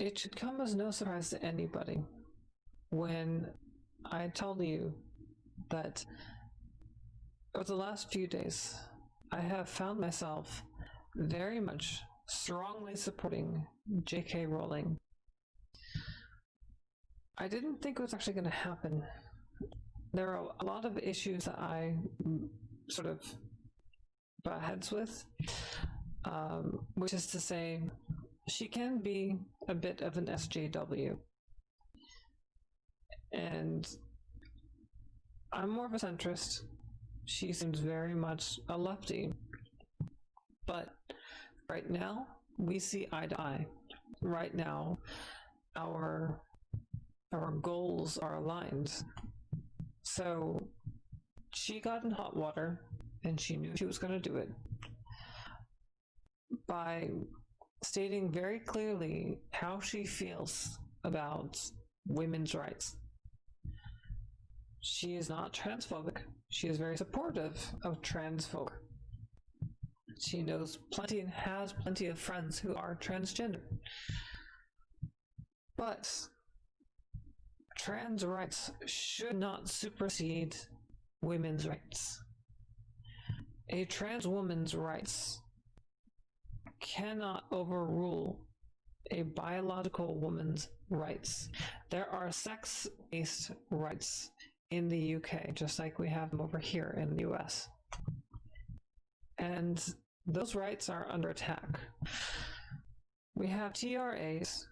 It should come as no surprise to anybody when I tell you that over the last few days, I have found myself very much strongly supporting J.K. Rowling. I didn't think it was actually going to happen. There are a lot of issues that I sort of butt heads with, which is to say, she can be a bit of an SJW. And I'm more of a centrist. She seems very much a lefty. But right now, we see eye to eye. Right now, our goals are aligned. So she got in hot water, and she knew she was going to do it by stating very clearly how she feels about women's rights. She is not transphobic. She is very supportive of trans folk. She knows plenty and has plenty of friends who are transgender. But trans rights should not supersede women's rights. A trans woman's rights cannot overrule a biological woman's rights. There are sex-based rights in the UK, just like we have them over here in the US. And those rights are under attack. We have TRAs,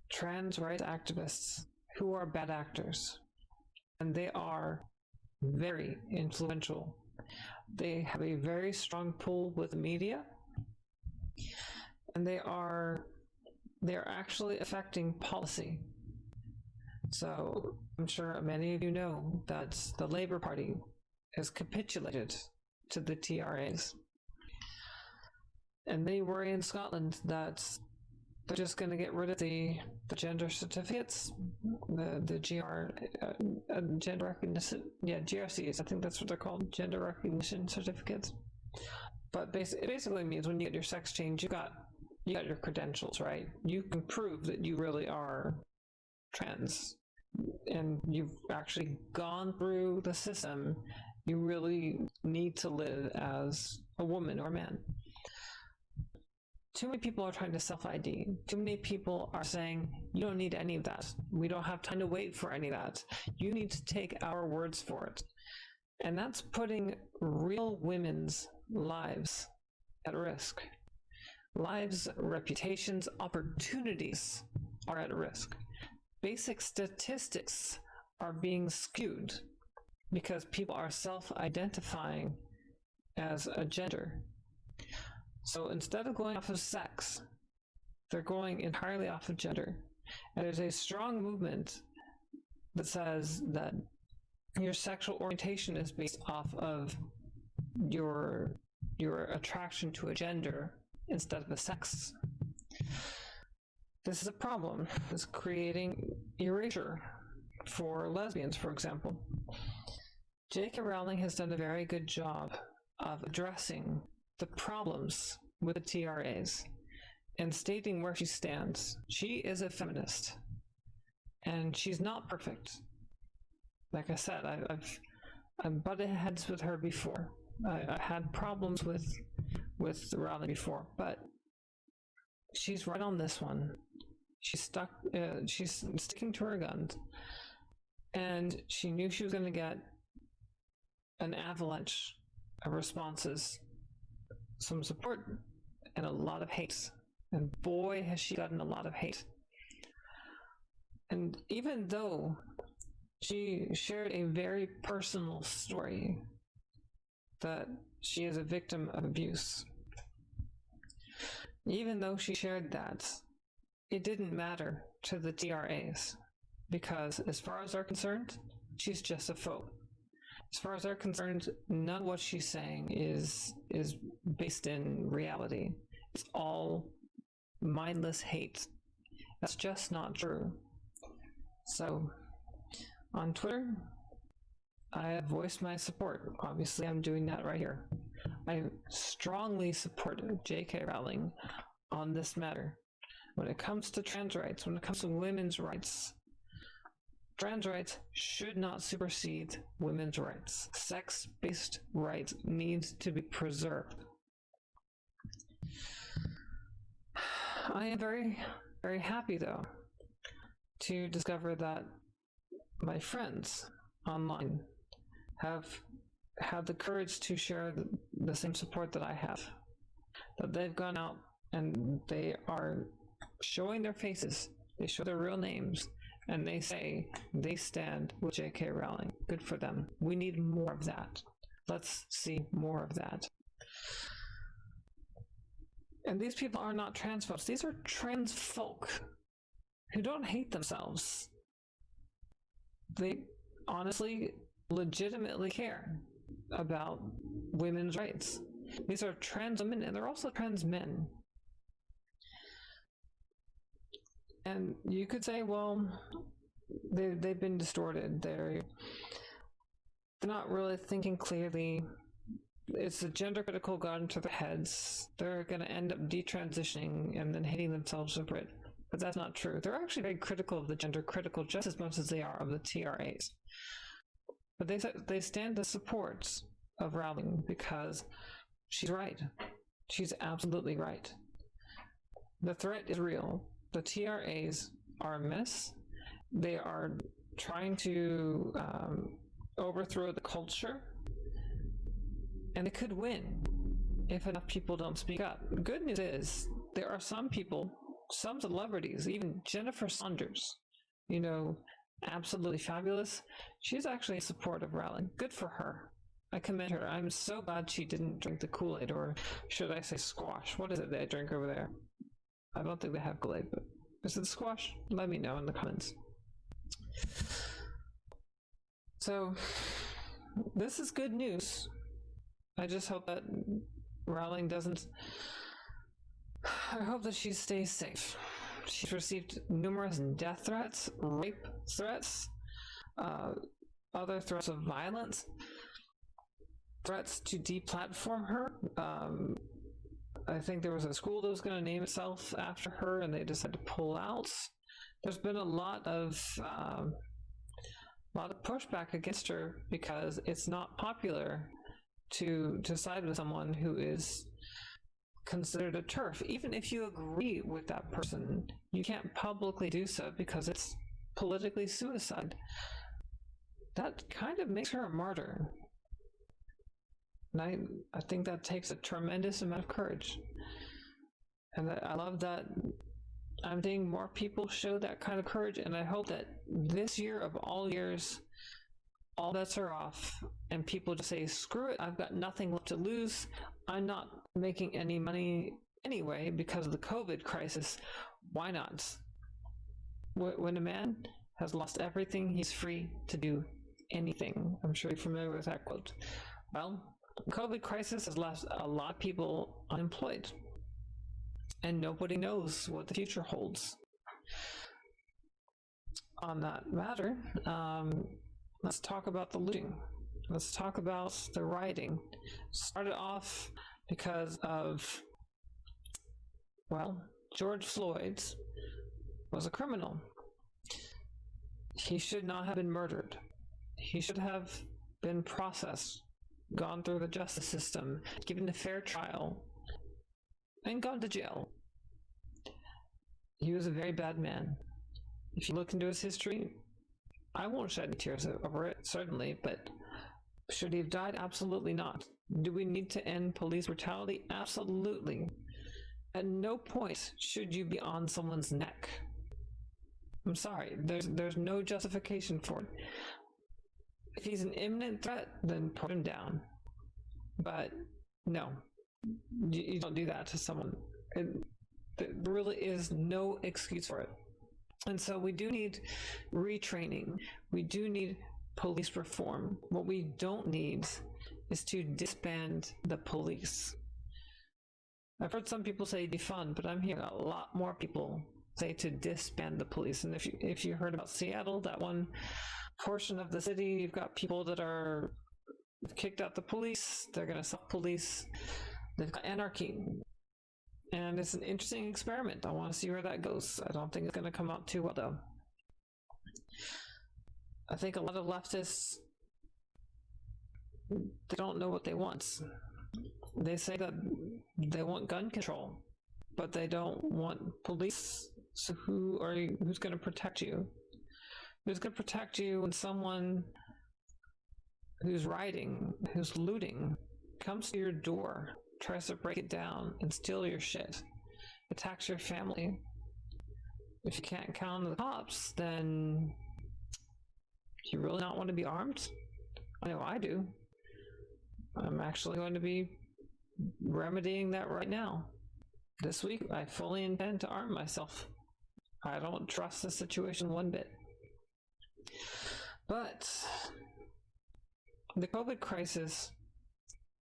trans rights activists, who are bad actors. And they are very influential. They have a very strong pull with the media. And they are actually affecting policy. So I'm sure many of you know that the Labour Party has capitulated to the TRAs. And they worry in Scotland that they're just going to get rid of the gender certificates, the gender recognition, GRCs, I think that's what they're called, gender recognition certificates. But it basically means when you get your sex change, you got your credentials, right? You can prove that you really are trans and you've actually gone through the system. You really need to live as a woman or a man. Too many people are trying to self-ID. Too many people are saying, you don't need any of that. We don't have time to wait for any of that. You need to take our words for it. And that's putting real women's lives at risk. Lives, reputations, opportunities are at risk. Basic statistics are being skewed because people are self-identifying as a gender. So instead of going off of sex, they're going entirely off of gender. And there's a strong movement that says that your sexual orientation is based off of your attraction to a gender instead of a sex. This is a problem. It's creating erasure for lesbians, for example. J.K. Rowling has done a very good job of addressing the problems with the TRAs and stating where she stands. She is a feminist, and she's not perfect. Like I said, I've butted heads with her before. I had problems with Rowling before, but she's right on this one. She's sticking to her guns, and she knew she was going to get an avalanche of responses, some support, and a lot of hate. And boy, has she gotten a lot of hate. And even though she shared a very personal story that she is a victim of abuse, even though she shared that, it didn't matter to the TRAs, because as far as they're concerned, she's just a foe. As far as they're concerned, none of what she's saying is based in reality. It's all mindless hate. That's just not true. So, on Twitter, I have voiced my support. Obviously, I'm doing that right here. I strongly support J.K. Rowling on this matter. when it comes to trans rights, when it comes to women's rights, trans rights should not supersede women's rights. Sex-based rights need to be preserved. I am very, very happy, though, to discover that my friends online have had the courage to share the same support that I have. That they've gone out and they are showing their faces, they show their real names, and they say they stand with J.K. Rowling. Good for them. We need more of that. Let's see more of that. And these people are not trans folks. These are trans folk who don't hate themselves. They honestly, legitimately care about women's rights. These are trans women, and they're also trans men. And you could say, well, they've been distorted. They're not really thinking clearly. It's the gender critical got into their heads. They're going to end up detransitioning and then hating themselves over it. But that's not true. They're actually very critical of the gender critical just as much as they are of the TRAs. But they stand the support of Rowling because she's right. She's absolutely right. The threat is real. The TRAs are a mess. They are trying to overthrow the culture. And they could win if enough people don't speak up. The good news is there are some people, some celebrities, even Jennifer Saunders, absolutely fabulous. She's actually in support of Rowling. Good for her. I commend her. I'm so glad she didn't drink the Kool-Aid, or should I say squash. What is it they drink over there? I don't think they have Kool-Aid, but is it squash? Let me know in the comments. So, this is good news. I just hope that Rowling doesn't... I hope that she stays safe. She's received numerous death threats, rape threats, other threats of violence, threats to deplatform her. I think there was a school that was going to name itself after her, and they decided to pull out. There's been a lot of pushback against her because it's not popular to side with someone who is considered a TERF. Even if you agree with that person, you can't publicly do so because it's politically suicide. That kind of makes her a martyr. And I think that takes a tremendous amount of courage. And I love that I'm seeing more people show that kind of courage, and I hope that this year of all years, all bets are off, and people just say, screw it, I've got nothing left to lose. I'm not making any money anyway because of the COVID crisis. Why not? When a man has lost everything, he's free to do anything. I'm sure you're familiar with that quote. Well, the COVID crisis has left a lot of people unemployed, and nobody knows what the future holds. On that matter, let's talk about the looting. Let's talk about the rioting. Started off because of, George Floyd was a criminal. He should not have been murdered. He should have been processed, gone through the justice system, given a fair trial, and gone to jail. He was a very bad man. If you look into his history, I won't shed any tears over it, certainly, but should he have died? Absolutely not. Do we need to end police brutality? Absolutely. At no point should you be on someone's neck. I'm sorry, there's no justification for it. If he's an imminent threat, then put him down. But no, you don't do that to someone. There really is no excuse for it. And so we do need retraining. We do need police reform. What we don't need is to disband the police. I've heard some people say defund, but I'm hearing a lot more people say to disband the police. And if you heard about Seattle, that one portion of the city, you've got people that are kicked out the police. They're going to self-police. They've got anarchy. And it's an interesting experiment. I want to see where that goes. I don't think it's going to come out too well, though. I think a lot of leftists, they don't know what they want. They say that they want gun control, but they don't want police. So who's going to protect you? Who's going to protect you when someone who's rioting, who's looting, comes to your door, tries to break it down and steal your shit, attacks your family? If you can't count on the cops, then do you really not want to be armed? I know I do. I'm actually going to be remedying that right now. This week, I fully intend to arm myself. I don't trust the situation one bit. But the COVID crisis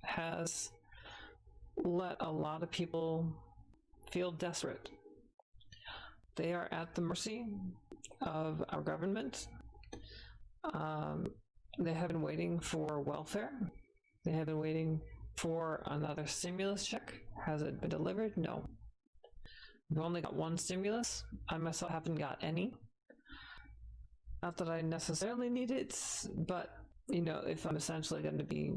has let a lot of people feel desperate. They are at the mercy of our government. They have been waiting for welfare. They have been waiting for another stimulus check. Has it been delivered? No. We've only got one stimulus. I myself haven't got any. Not that I necessarily need it, but, you know, if I'm essentially going to be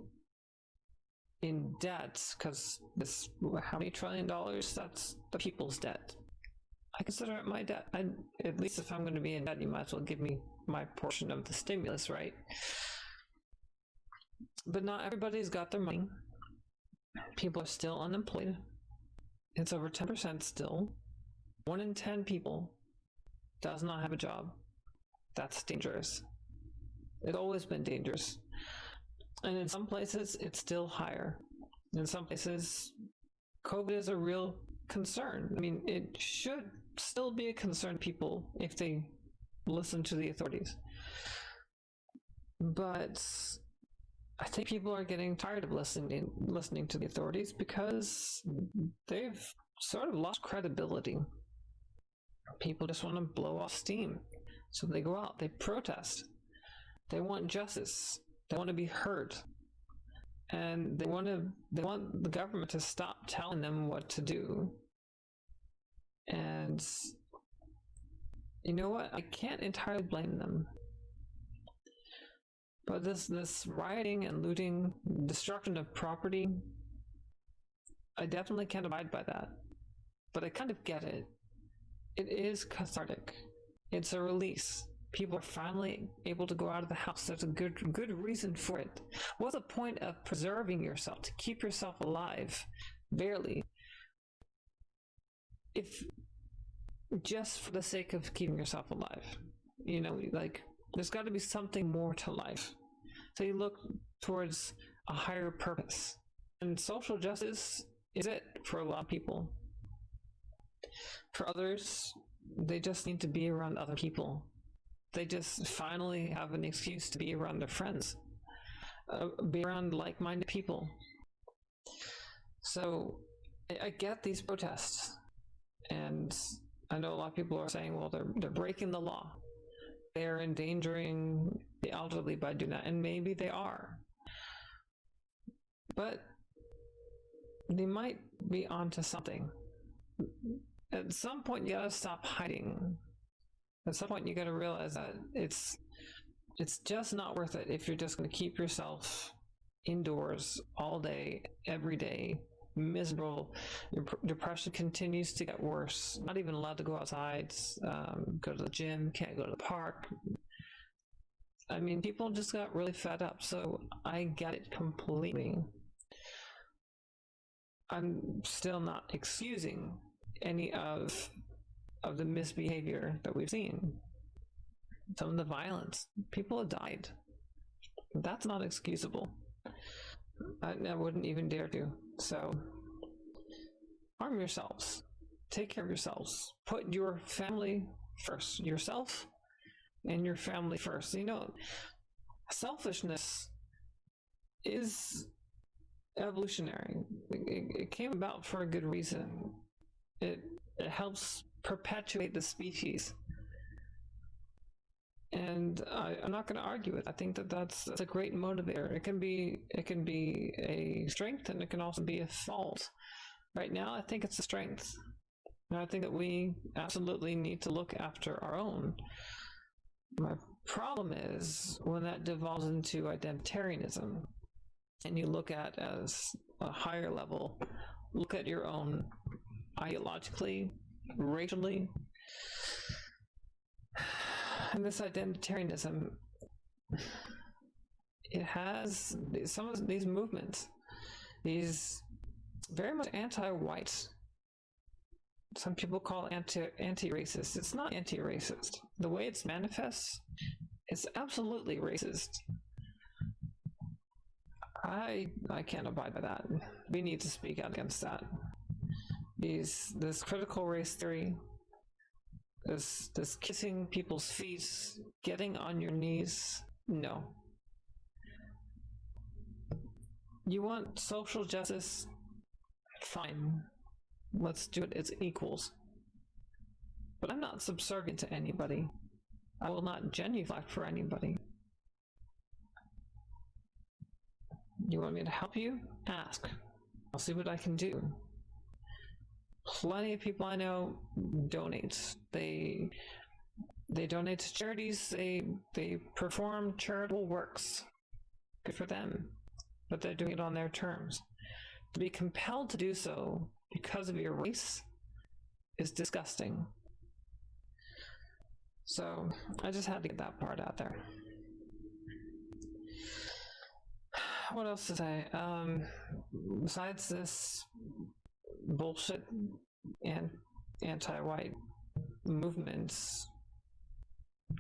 in debt, because this, how many $1 trillion? That's the people's debt. I consider it my debt. At least if I'm going to be in debt, you might as well give me my portion of the stimulus, right? But not everybody's got their money. People are still unemployed. It's over 10% still. 1 in 10 people does not have a job. That's dangerous. It's always been dangerous. And in some places, it's still higher. In some places, COVID is a real concern. I mean, it should still be a concern to people if they listen to the authorities. But I think people are getting tired of listening to the authorities because they've sort of lost credibility. People just want to blow off steam. So they go out, they protest. They want justice. They want to be heard. And they want the government to stop telling them what to do. And you know what? I can't entirely blame them. But this rioting and looting, destruction of property, I definitely can't abide by that. But I kind of get it. It is cathartic. It's a release. People are finally able to go out of the house. There's a good reason for it. What's the point of preserving yourself, to keep yourself alive, barely, if just for the sake of keeping yourself alive? You know, like, there's got to be something more to life. So you look towards a higher purpose. And social justice is it for a lot of people. For others, they just need to be around other people. They just finally have an excuse to be around their friends, be around like-minded people. So I get these protests, and I know a lot of people are saying, well, they're breaking the law. They're endangering the elderly by doing that, and maybe they are. But they might be onto something. At some point, you gotta stop hiding. At some point, you gotta realize that it's just not worth it if you're just gonna keep yourself indoors all day, every day, miserable. Your depression continues to get worse. Not even allowed to go outside, go to the gym, can't go to the park. I mean, people just got really fed up, so I get it completely. I'm still not excusing any of the misbehavior that we've seen. Some of the violence. People have died. That's not excusable. I wouldn't even dare to. So, arm yourselves. Take care of yourselves. Put your family first. Yourself and your family first. You know, selfishness is evolutionary. It came about for a good reason. It helps perpetuate the species. And I'm not going to argue it. I think that's a great motivator. It can be a strength, and it can also be a fault. Right now, I think it's a strength. And I think that we absolutely need to look after our own. My problem is when that devolves into identitarianism and you look at as a higher level, look at your own ideologically, racially. And this identitarianism, it has some of these movements, these very much anti-white. Some people call it anti-racist. It's not anti-racist. The way it's manifests, it's absolutely racist. I can't abide by that. We need to speak out against that. This critical race theory, this kissing people's feet, getting on your knees, no. You want social justice? Fine. Let's do it as equals. But I'm not subservient to anybody. I will not genuflect for anybody. You want me to help you? Ask. I'll see what I can do. Plenty of people I know donate. They donate to charities. They perform charitable works. Good for them. But they're doing it on their terms. To be compelled to do so because of your race is disgusting. So I just had to get that part out there. What else to say? Besides this bullshit and anti-white movements,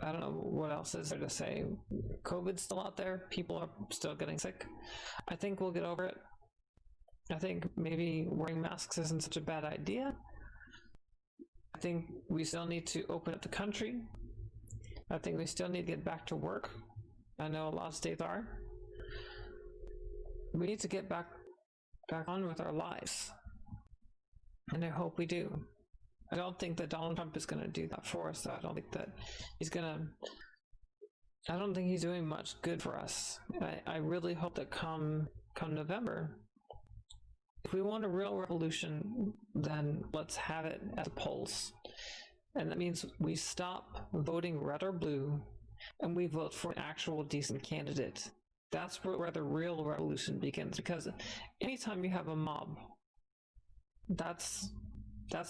I don't know what else is there to say. COVID's still out there. People are still getting sick. I think we'll get over it. I think maybe wearing masks isn't such a bad idea. I think we still need to open up the country. I think we still need to get back to work. I know a lot of states are. We need to get back on with our lives. And I hope we do. I don't think that Donald Trump is going to do that for us. I don't think that he's going to... I don't think he's doing much good for us. I really hope that come November, if we want a real revolution, then let's have it at the polls. And that means we stop voting red or blue and we vote for an actual decent candidate. That's where the real revolution begins, because anytime you have a mob, that's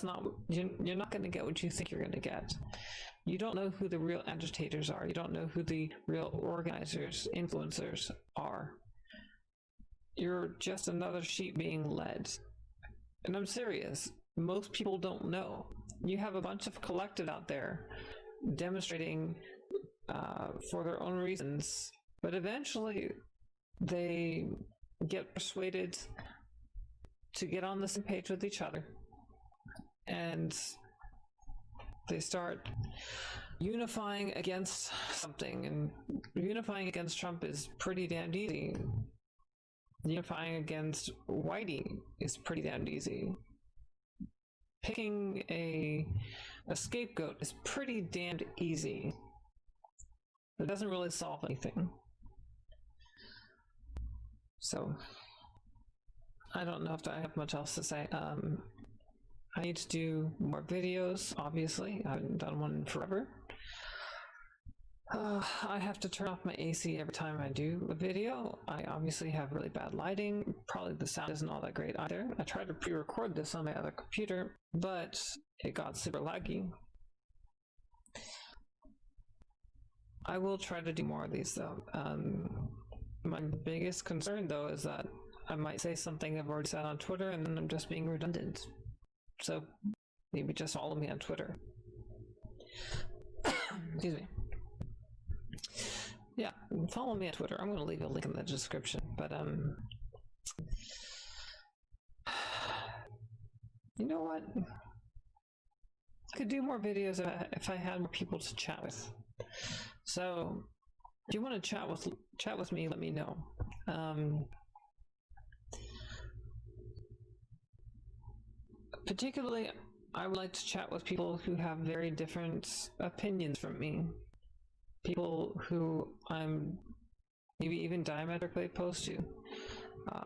not, you're not going to get what you think you're going to get. You don't know who the real agitators are. You don't know who the real organizers, influencers are. You're just another sheep being led. And I'm serious. Most people don't know. You have a bunch of collective out there demonstrating for their own reasons, but eventually they get persuaded to get on the same page with each other, and they start unifying against something. And unifying against Trump is pretty damned easy. Unifying against Whitey is pretty damned easy. Picking a scapegoat is pretty damned easy. It doesn't really solve anything. So, I don't know if I have much else to say. I need to do more videos, obviously. I haven't done one in forever. I have to turn off my AC every time I do a video. I obviously have really bad lighting. Probably the sound isn't all that great either. I tried to pre-record this on my other computer, but it got super laggy. I will try to do more of these though. My biggest concern though is that I might say something I've already said on Twitter and then I'm just being redundant. So maybe just follow me on Twitter. Excuse me. Yeah, follow me on Twitter. I'm going to leave a link in the description. But you know what? I could do more videos if I had more people to chat with. So if you want to chat with me, let me know. Particularly, I would like to chat with people who have very different opinions from me. People who I'm maybe even diametrically opposed to.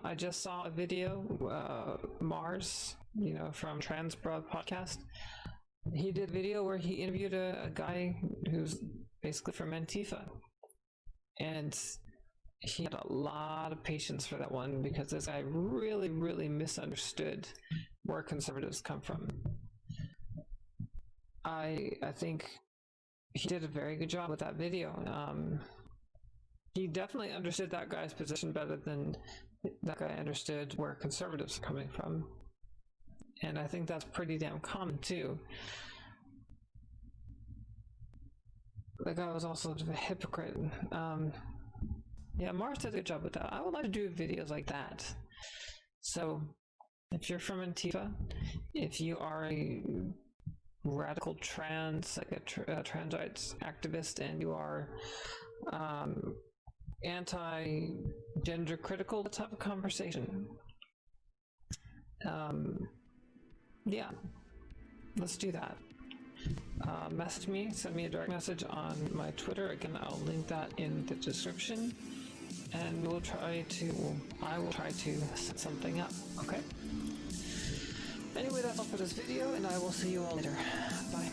I just saw a video, Mars from Trans Broad Podcast. He did a video where he interviewed a guy who's basically from Antifa. And he had a lot of patience for that one because this guy really, really misunderstood where conservatives come from. I think he did a very good job with that video. He definitely understood that guy's position better than that guy understood where conservatives are coming from. And I think that's pretty damn common too. The guy was also a hypocrite. Yeah, Mars did a good job with that. I would like to do videos like that. So, if you're from Antifa, if you are a radical trans, like a trans rights activist, and you are anti-gender critical, let's have a conversation. Yeah, let's do that. Message me, send me a direct message on my Twitter. Again, I'll link that in the description, and I will try to set something up, okay? Anyway, that's all for this video, and I will see you all later. Bye.